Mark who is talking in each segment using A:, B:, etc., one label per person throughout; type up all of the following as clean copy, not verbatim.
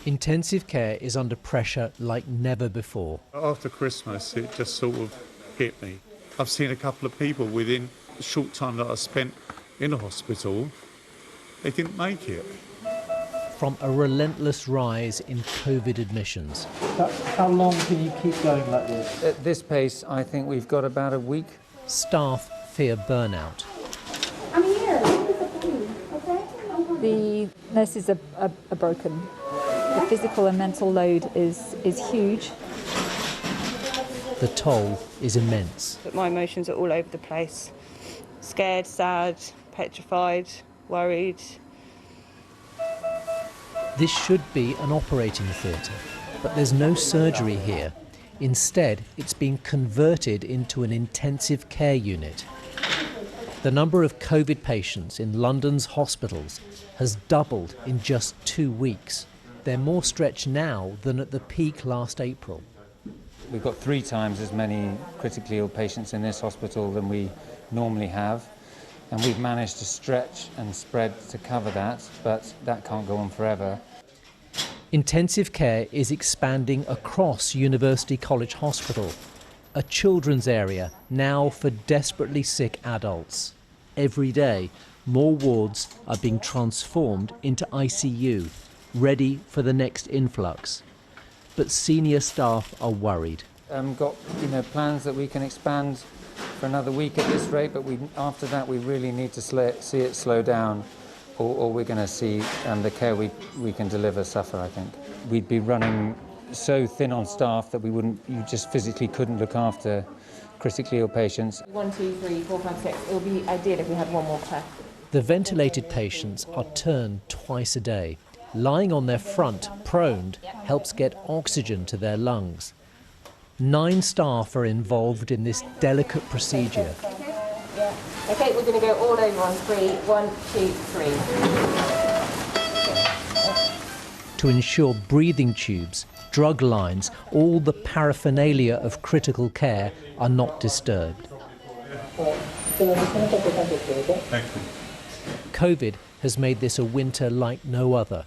A: Intensive care is under pressure like never before.
B: After Christmas, it just sort of hit me. I've seen a couple of people within the short time that I spent in a hospital, they didn't make it.
A: From a relentless rise in COVID admissions.
C: How long can you keep going like this?
D: At this pace, I think we've got about a week.
A: Staff fear burnout.
E: I'm here. Okay.
F: The nurses are broken. The physical and mental load is huge.
A: The toll is immense.
G: But my emotions are all over the place. Scared, sad, petrified, worried.
A: This should be an operating theatre, but there's no surgery here. Instead, it's been converted into an intensive care unit. The number of COVID patients in London's hospitals has doubled in just 2 weeks. They're more stretched now than at the peak last April.
D: We've got 3 times as many critically ill patients in this hospital than we normally have. And we've managed to stretch and spread to cover that, but that can't go on forever.
A: Intensive care is expanding across University College Hospital, a children's area now for desperately sick adults. Every day, more wards are being transformed into ICU, ready for the next influx. But senior staff are worried.
D: Got plans that we can expand for another week at this rate, but after that we really need to see it slow down, or we're going to see the care we can deliver suffer, I think. We'd be running so thin on staff that you just physically couldn't look after critically ill patients.
E: 1, 2, 3, 4, 5, 6. It would be ideal if we had one more per.
A: The ventilated patients are turned twice a day. Lying on their front, proned, helps get oxygen to their lungs. 9 staff are involved in this delicate procedure.
E: Okay, we're going to go all over on 3. 1, 2, 3.
A: To ensure breathing tubes, drug lines, all the paraphernalia of critical care are not disturbed.
B: Thank you.
A: COVID has made this a winter like no other.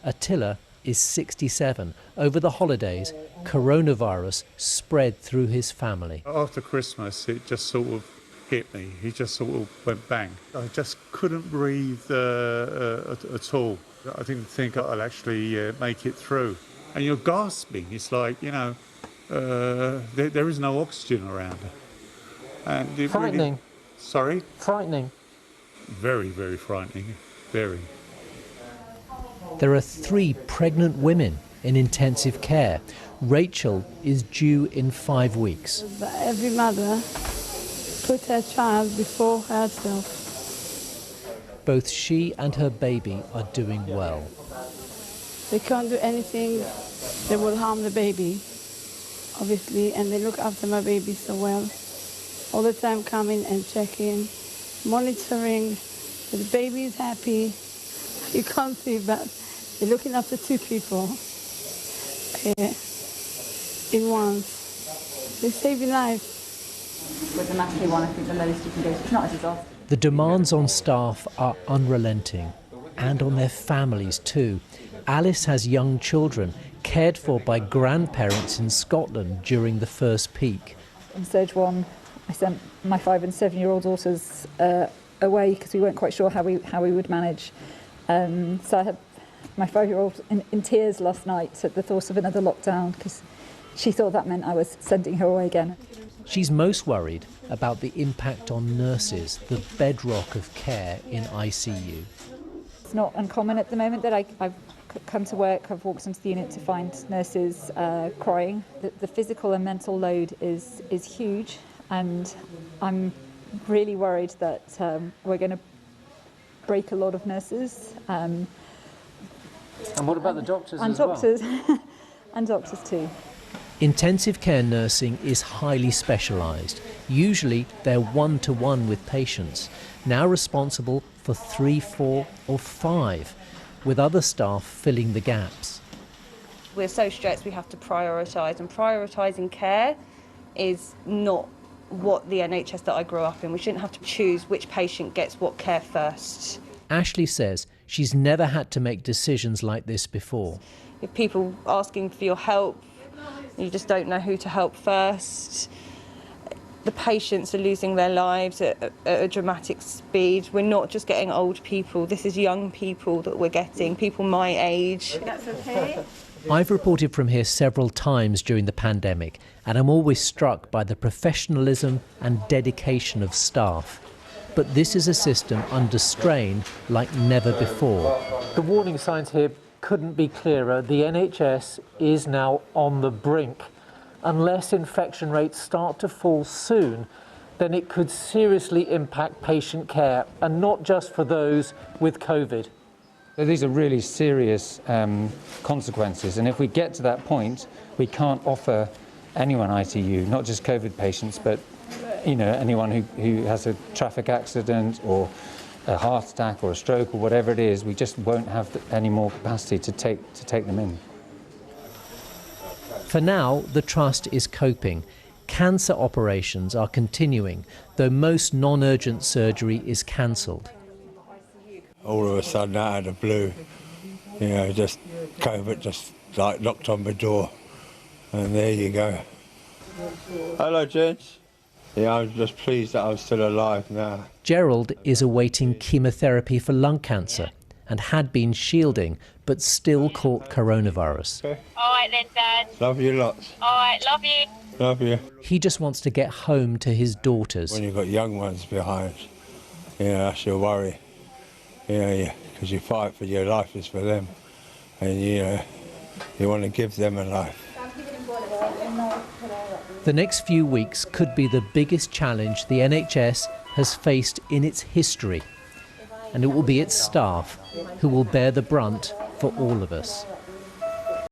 A: Attila is 67. Over the holidays, coronavirus spread through his family.
B: After Christmas, it just sort of hit me. He just sort of went bang. I just couldn't breathe at all. I didn't think I'd actually make it through. And you're gasping. It's like, there is no oxygen around. And it
C: Frightening.
B: Really, sorry?
C: Frightening.
B: Very, very frightening. Very.
A: There are 3 pregnant women in intensive care. Rachel is due in 5 weeks.
H: Every mother put her child before herself.
A: Both she and her baby are doing well.
H: They can't do anything that will harm the baby, obviously, and they look after my baby so well. All the time coming and checking, monitoring that the baby is happy. You can't see, but they're looking after 2 people in once. They save your life.
F: With the massive one, I think the lowest you can go. It's not a disaster.
A: The demands on staff are unrelenting, and on their families too. Alice has young children, cared for by grandparents in Scotland during the first peak.
F: In Surge 1, I sent my 5 and 7-year-old daughters away because we weren't quite sure how we would manage. So I had my 5-year-old in tears last night at the thought of another lockdown because she thought that meant I was sending her away again.
A: She's most worried about the impact on nurses, the bedrock of care in ICU.
F: It's not uncommon at the moment that I've come to work, I've walked into the unit to find nurses crying. The physical and mental load is huge, and I'm really worried that we're going to break a lot of nurses.
C: And what about the doctors
F: and
C: as
F: doctors,
C: well?
F: And doctors too.
A: Intensive care nursing is highly specialised. Usually they're one-to-one with patients, now responsible for 3, 4 or 5, with other staff filling the gaps.
G: We're so stretched we have to prioritise, and prioritising care is not what the NHS that I grew up in. We shouldn't have to choose which patient gets what care first.
A: Ashley says She's never had to make decisions like this before.
G: If people asking for your help, you just don't know who to help first. The patients are losing their lives at a dramatic speed. We're not just getting old people, this is young people that we're getting, people my age.
E: That's okay.
A: I've reported from here several times during the pandemic, and I'm always struck by the professionalism and dedication of staff. But this is a system under strain like never before.
C: The warning signs here couldn't be clearer. The NHS is now on the brink. Unless infection rates start to fall soon, then it could seriously impact patient care, and not just for those with COVID.
D: So these are really serious consequences, and if we get to that point, we can't offer anyone ITU, not just COVID patients, but anyone who has a traffic accident or a heart attack or a stroke or whatever it is. We just won't have any more capacity to take them in.
A: For now, the Trust is coping. Cancer operations are continuing, though most non-urgent surgery is cancelled.
I: All of a sudden, out of the blue, just COVID just like knocked on my door, and there you go. Hello, gents. Yeah, I'm just pleased that I'm still alive now.
A: Gerald is awaiting chemotherapy for lung cancer and had been shielding, but still caught coronavirus.
I: Okay.
E: All right then, Dad.
I: Love you lots.
E: All right, love you.
I: Love you.
A: He just wants to get home to his daughters.
I: When you've got young ones behind, that's your worry. Because you fight for your life is for them, and you want to give them a life.
A: The next few weeks could be the biggest challenge the NHS has faced in its history, and it will be its staff who will bear the brunt for all of us.